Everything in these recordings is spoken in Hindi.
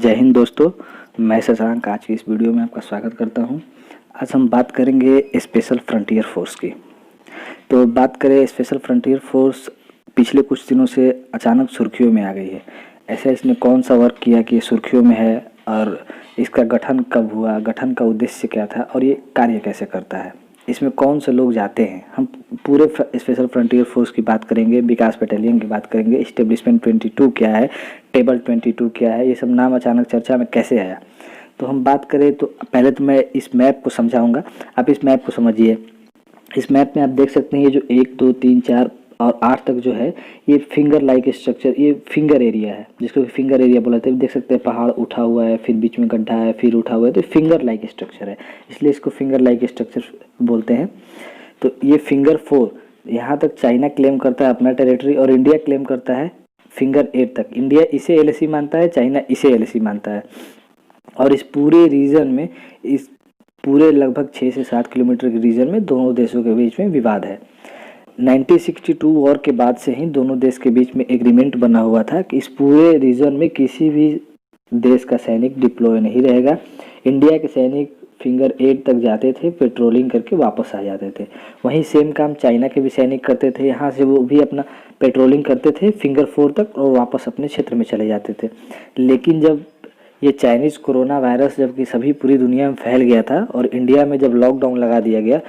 जय हिंद दोस्तों, मैं शशांक आज की इस वीडियो में आपका स्वागत करता हूं। आज हम बात करेंगे स्पेशल फ्रंटियर फोर्स की। तो बात करें स्पेशल फ्रंटियर फोर्स पिछले कुछ दिनों से अचानक सुर्खियों में आ गई है। ऐसा इसने कौन सा वर्क किया कि ये सुर्खियों में है और इसका गठन कब हुआ, गठन का उद्देश्य क्या था और ये कार्य कैसे करता है, इसमें कौन से लोग जाते हैं। हम पूरे स्पेशल फ्रंटियर फोर्स की बात करेंगे, विकास बटालियन की बात करेंगे, एस्टेब्लिशमेंट 22 क्या है, टेबल 22 क्या है, ये सब नाम अचानक चर्चा में कैसे आया। तो हम बात करें तो पहले तो मैं इस मैप को समझाऊंगा, आप इस मैप को समझिए। इस मैप में आप देख सकते हैं ये जो 1 2 3 4 और 8 तक जो है ये फिंगर लाइक स्ट्रक्चर, ये फिंगर एरिया है जिसको फिंगर एरिया बोला जाता है। देख सकते हैं पहाड़ उठा हुआ है, फिर बीच में गड्ढा है, फिर उठा हुआ है, तो फिंगर लाइक स्ट्रक्चर है, इसलिए इसको फिंगर लाइक स्ट्रक्चर बोलते हैं। तो ये फिंगर 4 यहाँ तक चाइना क्लेम करता है अपना टेरिटरी और इंडिया क्लेम करता है फिंगर 8 तक। इंडिया इसे एलएसी मानता है, चाइना इसे एलएसी मानता है। और इस पूरे रीजन में, इस पूरे लगभग 6 से 7 किलोमीटर के रीजन में दोनों देशों के बीच में विवाद है। 1962 वॉर के बाद से ही दोनों देश के बीच में एग्रीमेंट बना हुआ था कि इस पूरे रीजन में किसी भी देश का सैनिक डिप्लॉय नहीं रहेगा। इंडिया के सैनिक फिंगर 8 तक जाते थे, पेट्रोलिंग करके वापस आ जाते थे। वहीं सेम काम चाइना के भी सैनिक करते थे, यहाँ से वो भी अपना पेट्रोलिंग करते थे फिंगर 4 तक और वापस अपने क्षेत्र में चले जाते थे। लेकिन जब ये चाइनीज़ कोरोना वायरस जबकि सभी पूरी दुनिया में फैल गया था और इंडिया में जब लॉकडाउन लगा दिया गया,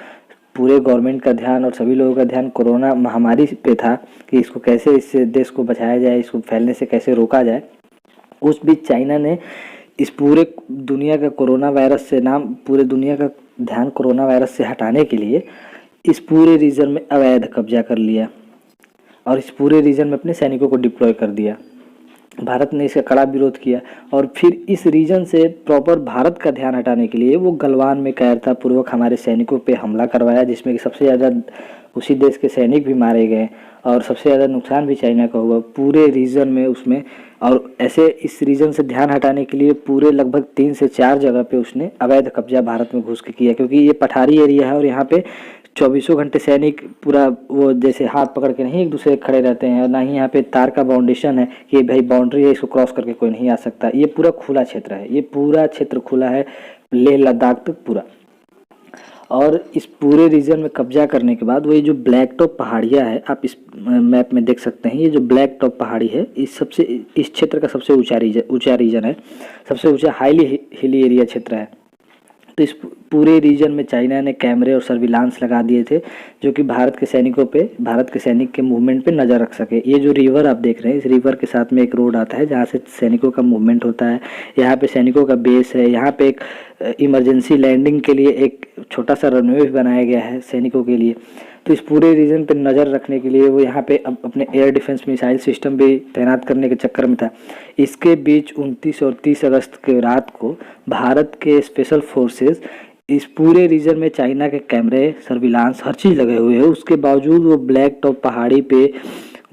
पूरे गवर्नमेंट का ध्यान और सभी लोगों का ध्यान कोरोना महामारी पे था कि इसको कैसे, इस देश को बचाया जाए, इसको फैलने से कैसे रोका जाए। उस बीच चाइना ने इस पूरे दुनिया का कोरोना वायरस से पूरे दुनिया का ध्यान कोरोना वायरस से हटाने के लिए इस पूरे रीजन में अवैध कब्जा कर लिया और इस पूरे रीजन में अपने सैनिकों को डिप्लॉय कर दिया। भारत ने इसका कड़ा विरोध किया और फिर इस रीजन से प्रॉपर भारत का ध्यान हटाने के लिए वो गलवान में कायरतापूर्वक हमारे सैनिकों पे हमला करवाया, जिसमें कि सबसे ज़्यादा उसी देश के सैनिक भी मारे गए और सबसे ज़्यादा नुकसान भी चाइना का हुआ पूरे रीजन में उसमें। और ऐसे इस रीजन से ध्यान हटाने के लिए पूरे लगभग 3 से 4 जगह पे उसने अवैध कब्जा भारत में घुस के किया, क्योंकि ये पठारी एरिया है और यहाँ पे 24 घंटे सैनिक पूरा वो जैसे हाथ पकड़ के नहीं एक दूसरे खड़े रहते हैं और ना ही यहाँ पे तार का बाउंडेशन है कि भाई बाउंड्री है, इसको क्रॉस करके कोई नहीं आ सकता। ये पूरा खुला क्षेत्र है, ये पूरा क्षेत्र खुला है लेह लद्दाख तक पूरा। और इस पूरे रीजन में कब्जा करने के बाद वो ये जो ब्लैक टॉप पहाड़ियाँ है, आप इस मैप में देख सकते हैं, ये जो ब्लैक टॉप पहाड़ी है इस क्षेत्र का सबसे ऊंचा रीजन है, सबसे ऊंचा हाईली हिली एरिया क्षेत्र है। तो इस पूरे रीजन में चाइना ने कैमरे और सर्विलांस लगा दिए थे जो कि भारत के सैनिक के मूवमेंट पे नज़र रख सके। ये जो रिवर आप देख रहे हैं, इस रिवर के साथ में एक रोड आता है जहाँ से सैनिकों का मूवमेंट होता है। यहाँ पे सैनिकों का बेस है, यहाँ पे एक इमरजेंसी लैंडिंग के लिए एक छोटा सा रनवे भी बनाया गया है सैनिकों के लिए। तो इस पूरे रीजन पे नज़र रखने के लिए वो यहाँ पे अब अपने एयर डिफेंस मिसाइल सिस्टम भी तैनात करने के चक्कर में था। इसके बीच 29 और 30 अगस्त के रात को भारत के स्पेशल फोर्सेस इस पूरे रीजन में चाइना के कैमरे, सर्विलांस, हर चीज़ लगे हुए हैं, उसके बावजूद वो ब्लैक टॉप पहाड़ी पे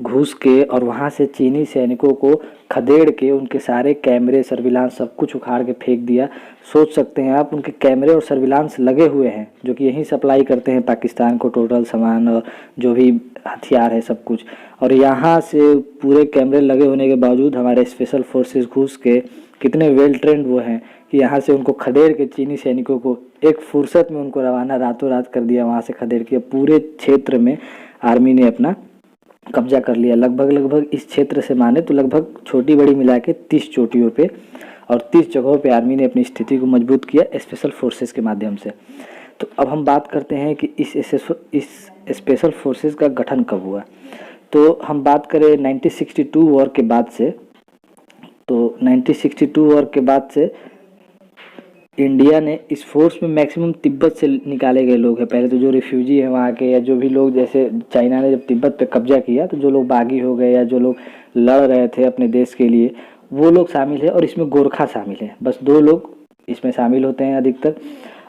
घुस के और वहाँ से चीनी सैनिकों को खदेड़ के उनके सारे कैमरे, सर्विलांस सब कुछ उखाड़ के फेंक दिया। सोच सकते हैं आप, उनके कैमरे और सर्विलांस लगे हुए हैं जो कि यहीं सप्लाई करते हैं पाकिस्तान को टोटल सामान और जो भी हथियार है सब कुछ। और यहाँ से पूरे कैमरे लगे होने के बावजूद हमारे स्पेशल फोर्सेस घुस के कितने वेल ट्रेंड वो हैं कि यहाँ से उनको खदेड़ के चीनी सैनिकों को एक फुर्सत में उनको रवाना रातों रात कर दिया। वहाँ से खदेड़ के पूरे क्षेत्र में आर्मी ने अपना कब्जा कर लिया। लगभग इस क्षेत्र से माने तो लगभग छोटी बड़ी मिला के 30 चोटियों पे और 30 जगहों पे आर्मी ने अपनी स्थिति को मजबूत किया स्पेशल फोर्सेस के माध्यम से। तो अब हम बात करते हैं कि इस स्पेशल फोर्सेस का गठन कब हुआ। तो हम बात करें 1962 वॉर के बाद से, तो 1962 वॉर के बाद से इंडिया ने इस फोर्स में मैक्सिमम तिब्बत से निकाले गए लोग हैं। पहले तो जो रिफ्यूजी हैं वहाँ के या जो भी लोग, जैसे चाइना ने जब तिब्बत पे कब्जा किया तो जो लोग बागी हो गए या जो लोग लड़ रहे थे अपने देश के लिए, वो लोग शामिल है और इसमें गोरखा शामिल है। बस 2 लोग इसमें शामिल होते हैं अधिकतर।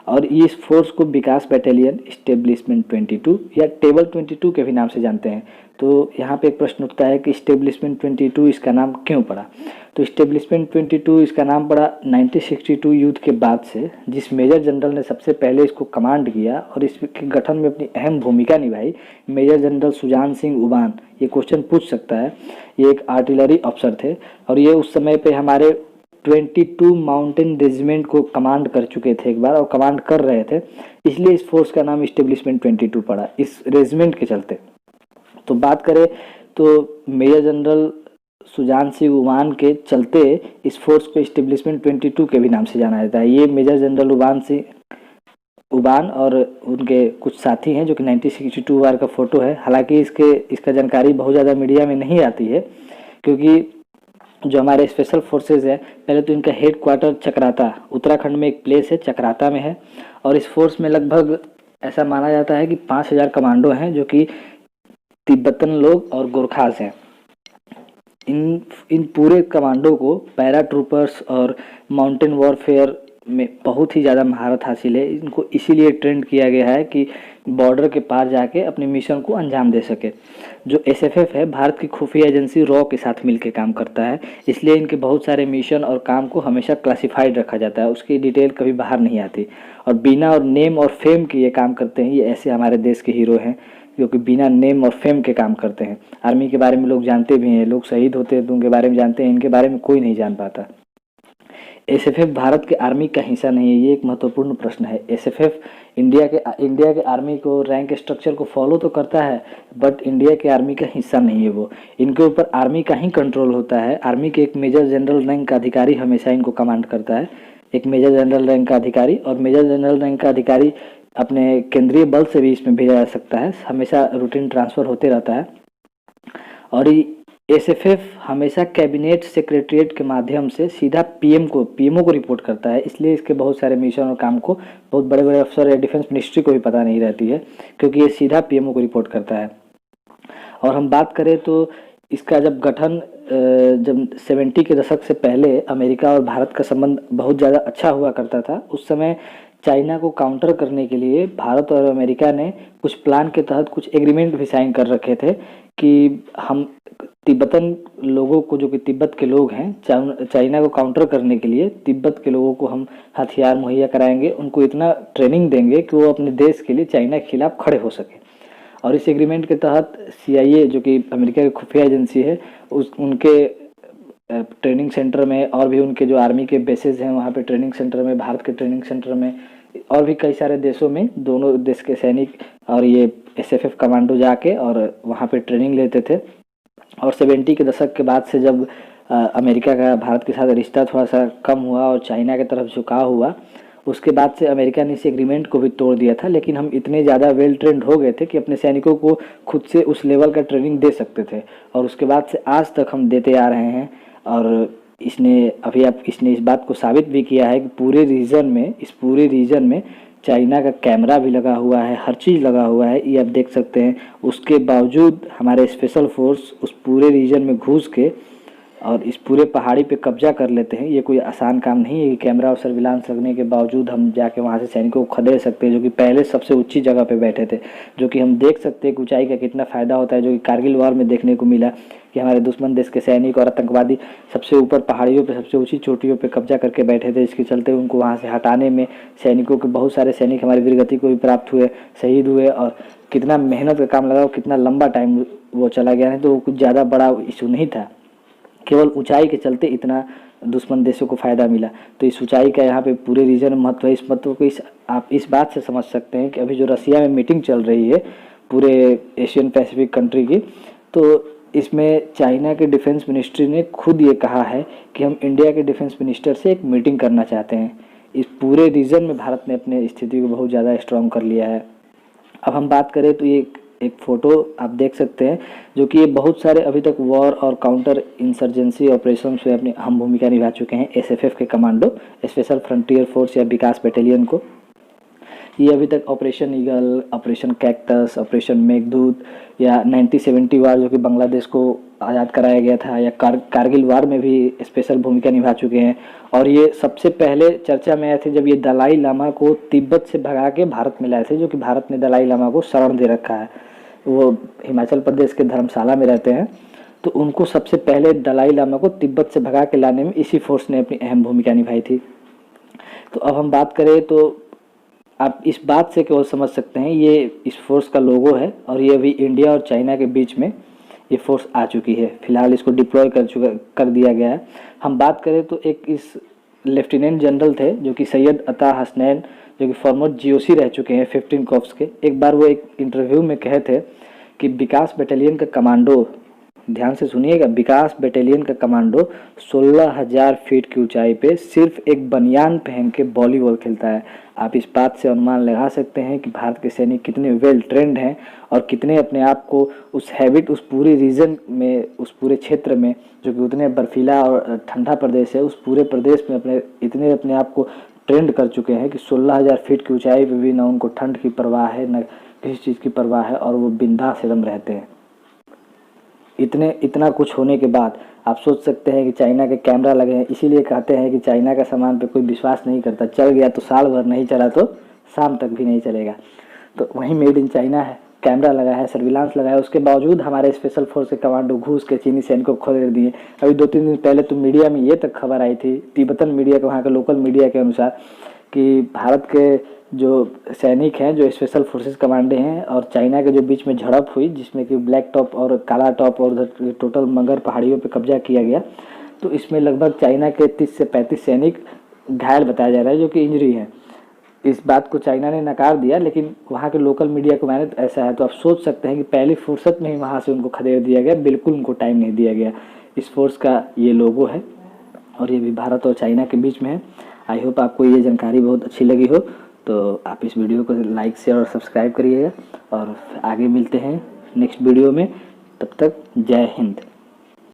और इस फोर्स को विकास बटालियन एस्टेब्लिशमेंट 22 या टेबल 22 के भी नाम से जानते हैं। तो यहाँ पे एक प्रश्न उठता है कि एस्टेब्लिशमेंट 22 इसका नाम क्यों पड़ा। तो एस्टेब्लिशमेंट 22 इसका नाम पड़ा 1962 युद्ध के बाद से, जिस मेजर जनरल ने सबसे पहले इसको कमांड किया और इसके गठन में अपनी अहम भूमिका निभाई, मेजर जनरल सुजान सिंह उबान। ये क्वेश्चन पूछ सकता है, ये एक आर्टिलरी अफसर थे और ये उस समय पे हमारे 22 माउंटेन रेजिमेंट को कमांड कर चुके थे एक बार, और कमांड कर रहे थे, इसलिए इस फोर्स का नाम इस्टेब्लिशमेंट 22 पड़ा, इस रेजिमेंट के चलते। तो बात करें तो मेजर जनरल सुजान सिंह उबान के चलते इस फोर्स को इस्टेब्लिशमेंट 22 के भी नाम से जाना जाता है। ये मेजर जनरल उबान और उनके कुछ साथी हैं, जो कि 1962 वार का फोटो है। हालांकि इसका जानकारी बहुत ज़्यादा मीडिया में नहीं आती है, क्योंकि जो हमारे स्पेशल फोर्सेज है, पहले तो इनका हेड क्वार्टर चक्राता, उत्तराखंड में एक प्लेस है, चक्राता में है। और इस फोर्स में लगभग ऐसा माना जाता है कि 5000 कमांडो हैं, जो कि तिब्बतन लोग और गोरखास हैं। इन पूरे कमांडो को पैरा ट्रूपर्स और माउंटेन वॉरफेयर में बहुत ही ज़्यादा महारत हासिल है। इनको इसीलिए ट्रेंड किया गया है कि बॉर्डर के पार जाके अपने मिशन को अंजाम दे सके। जो एसएफएफ है, भारत की खुफिया एजेंसी रॉ के साथ मिलकर काम करता है, इसलिए इनके बहुत सारे मिशन और काम को हमेशा क्लासिफाइड रखा जाता है, उसकी डिटेल कभी बाहर नहीं आती। और बिना और नेम और फेम के ये काम करते हैं। ये ऐसे हमारे देश के हीरो हैं जो कि बिना नेम और फेम के काम करते हैं। आर्मी के बारे में लोग जानते भी हैं, लोग शहीद होते हैं तो उनके बारे में जानते हैं, इनके बारे में कोई नहीं जान पाता। एसएफएफ भारत के आर्मी का हिस्सा नहीं है, ये एक महत्वपूर्ण प्रश्न है। एसएफएफ इंडिया के आर्मी को रैंक स्ट्रक्चर को फॉलो तो करता है, बट इंडिया के आर्मी का हिस्सा नहीं है वो। इनके ऊपर आर्मी का ही कंट्रोल होता है। आर्मी के एक मेजर जनरल रैंक का अधिकारी हमेशा इनको कमांड करता है, एक मेजर जनरल रैंक का अधिकारी। और मेजर जनरल रैंक का अधिकारी अपने केंद्रीय बल से भी इसमें भेजा जा सकता है, हमेशा रूटीन ट्रांसफ़र होते रहता है। और एसएफएफ हमेशा कैबिनेट सेक्रेटरीट के माध्यम से सीधा पीएमओ को रिपोर्ट करता है, इसलिए इसके बहुत सारे मिशन और काम को बहुत बड़े बड़े अफसर या डिफेंस मिनिस्ट्री को भी पता नहीं रहती है, क्योंकि ये सीधा पीएमओ को रिपोर्ट करता है। और हम बात करें तो इसका जब गठन जब 70 के दशक से पहले अमेरिका और भारत का संबंध बहुत ज़्यादा अच्छा हुआ करता था, उस समय चाइना को काउंटर करने के लिए भारत और अमेरिका ने कुछ प्लान के तहत कुछ एग्रीमेंट भी साइन कर रखे थे कि हम तिब्बतन लोगों को, जो कि तिब्बत के लोग हैं, चाइना को काउंटर करने के लिए तिब्बत के लोगों को हम हथियार मुहैया कराएंगे, उनको इतना ट्रेनिंग देंगे कि वो अपने देश के लिए चाइना के खिलाफ खड़े हो सके। और इस एग्रीमेंट के तहत CIA, जो कि अमेरिका की खुफिया एजेंसी है, उनके ट्रेनिंग सेंटर में और भी उनके जो आर्मी के बेसेस हैं वहाँ पे ट्रेनिंग सेंटर में, भारत के ट्रेनिंग सेंटर में और भी कई सारे देशों में, दोनों देश के सैनिक और ये एसएफएफ कमांडो जाके और वहाँ पे ट्रेनिंग लेते थे। और 70 के दशक के बाद से जब अमेरिका का भारत के साथ रिश्ता थोड़ा सा कम हुआ और चाइना की तरफ झुकाव हुआ, उसके बाद से अमेरिका ने इस एग्रीमेंट को भी तोड़ दिया था। लेकिन हम इतने ज़्यादा वेल ट्रेंड हो गए थे कि अपने सैनिकों को खुद से उस लेवल का ट्रेनिंग दे सकते थे, और उसके बाद से आज तक हम देते आ रहे हैं। और इसने इस बात को साबित भी किया है कि इस पूरे रीजन में चाइना का कैमरा भी लगा हुआ है, हर चीज़ लगा हुआ है, ये आप देख सकते हैं। उसके बावजूद हमारे स्पेशल फोर्स उस पूरे रीजन में घुस के और इस पूरे पहाड़ी पे कब्जा कर लेते हैं। ये कोई आसान काम नहीं है कि कैमरा और सर्विलांस लगने के बावजूद हम जाके वहाँ से सैनिकों को खदेड़ सकते हैं, जो कि पहले सबसे ऊंची जगह पे बैठे थे, जो कि हम देख सकते हैं कि ऊंचाई का कितना फ़ायदा होता है, जो कि कारगिल वॉर में देखने को मिला कि हमारे दुश्मन देश के सैनिक और आतंकवादी सबसे ऊपर पहाड़ियों पे, सबसे ऊंची चोटियों पे कब्जा करके बैठे थे। इसके चलते उनको वहाँ से हटाने में सैनिकों के बहुत सारे सैनिक हमारी वीरगति को भी प्राप्त हुए, शहीद हुए, और कितना मेहनत का काम लगा और कितना लंबा टाइम वो चला गया। नहीं तो वो कुछ ज़्यादा बड़ा इशू नहीं था, केवल ऊंचाई के चलते इतना दुश्मन देशों को फ़ायदा मिला। तो इस ऊंचाई का यहाँ पे पूरे रीजन में महत्व है। इस महत्व को आप इस बात से समझ सकते हैं कि अभी जो रसिया में मीटिंग चल रही है पूरे एशियन पैसिफिक कंट्री की, तो इसमें चाइना के डिफेंस मिनिस्ट्री ने खुद ये कहा है कि हम इंडिया के डिफेंस मिनिस्टर से एक मीटिंग करना चाहते हैं। इस पूरे रीजन में भारत ने अपने स्थिति को बहुत ज़्यादा स्ट्रॉन्ग कर लिया है। अब हम बात करें तो ये एक फ़ोटो आप देख सकते हैं, जो कि ये बहुत सारे अभी तक वॉर और काउंटर इंसर्जेंसी ऑपरेशन में अपनी अहम भूमिका निभा चुके हैं। एसएफएफ के कमांडो, स्पेशल फ्रंटियर फोर्स या विकास बटालियन को, ये अभी तक operation eagle, operation cactus, operation Meghdoot या 1970 वार जो कि बांग्लादेश को आज़ाद कराया गया था, या कारगिल वार में भी स्पेशल भूमिका निभा चुके हैं। और ये सबसे पहले चर्चा में आए थे जब ये दलाई लामा को तिब्बत से भगा के भारत में लाए थे, जो कि भारत ने दलाई लामा को शरण दे रखा है। वो हिमाचल प्रदेश के धर्मशाला में रहते हैं, तो उनको सबसे पहले दलाई लामा को तिब्बत से भगा के लाने में इसी फोर्स ने अपनी अहम भूमिका निभाई थी। तो अब हम बात करें तो आप इस बात से केवल समझ सकते हैं, ये इस फोर्स का लोगो है और ये अभी इंडिया और चाइना के बीच में ये फोर्स आ चुकी है। फिलहाल इसको डिप्लॉय कर दिया गया है। हम बात करें तो एक इस लेफ्टिनेंट जनरल थे जो कि सैयद अता हसनैन, जो कि फॉर्मर जीओसी रह चुके हैं 15 कॉर्प्स के। एक बार वो एक इंटरव्यू में कहे थे कि विकास बटालियन का कमांडो, ध्यान से सुनिएगा, विकास बटालियन का कमांडो 16,000 फीट की ऊंचाई पे सिर्फ एक बनियान पहन के वॉलीबॉल खेलता है। आप इस बात से अनुमान लगा सकते हैं कि भारत के सैनिक कितने वेल ट्रेंड हैं और कितने अपने आप को उस हैबिट, उस पूरे रीजन में, उस पूरे क्षेत्र में जो कि उतने बर्फीला और ठंडा प्रदेश है, उस पूरे प्रदेश में अपने आप को ट्रेंड कर चुके हैं कि 16,000 फीट की ऊंचाई पे भी न उनको ठंड की परवाह है, न किसी चीज़ की परवाह है, और वो बिंदास एकदम रहते हैं। इतना कुछ होने के बाद आप सोच सकते हैं कि चाइना के कैमरा लगे हैं। इसीलिए कहते हैं कि चाइना का सामान पे कोई विश्वास नहीं करता, चल गया तो साल भर, नहीं चला तो शाम तक भी नहीं चलेगा। तो वहीं मेड इन चाइना है, कैमरा लगा है, सर्विलांस लगा है, उसके बावजूद हमारे स्पेशल फोर्स के कमांडो घुस के चीनी सैनिकों को खदेड़ दिए। अभी 2-3 दिन पहले तो मीडिया में ये तक खबर आई थी, तिब्बतन मीडिया के, वहाँ के लोकल मीडिया के अनुसार, कि भारत के जो सैनिक हैं, जो स्पेशल फोर्सेस कमांडे हैं, और चाइना के जो बीच में झड़प हुई, जिसमें कि ब्लैक टॉप और काला टॉप और उधर टोटल मगर पहाड़ियों पे कब्जा किया गया, तो इसमें लगभग चाइना के 30 से 35 सैनिक घायल बताया जा रहा है, जो कि इंजरी है। इस बात को चाइना ने नकार दिया, लेकिन वहाँ के लोकल मीडिया को मैंने ऐसा है, तो आप सोच सकते हैं कि पहली फुर्सत में ही वहाँ से उनको खदेड़ दिया गया, बिल्कुल उनको टाइम नहीं दिया गया। इस फोर्स का ये लोगो है और ये भी भारत और चाइना के बीच में है। आई होप आपको ये जानकारी बहुत अच्छी लगी हो, तो आप इस वीडियो को लाइक, शेयर और सब्सक्राइब करिएगा, और आगे मिलते हैं नेक्स्ट वीडियो में। तब तक जय हिंद।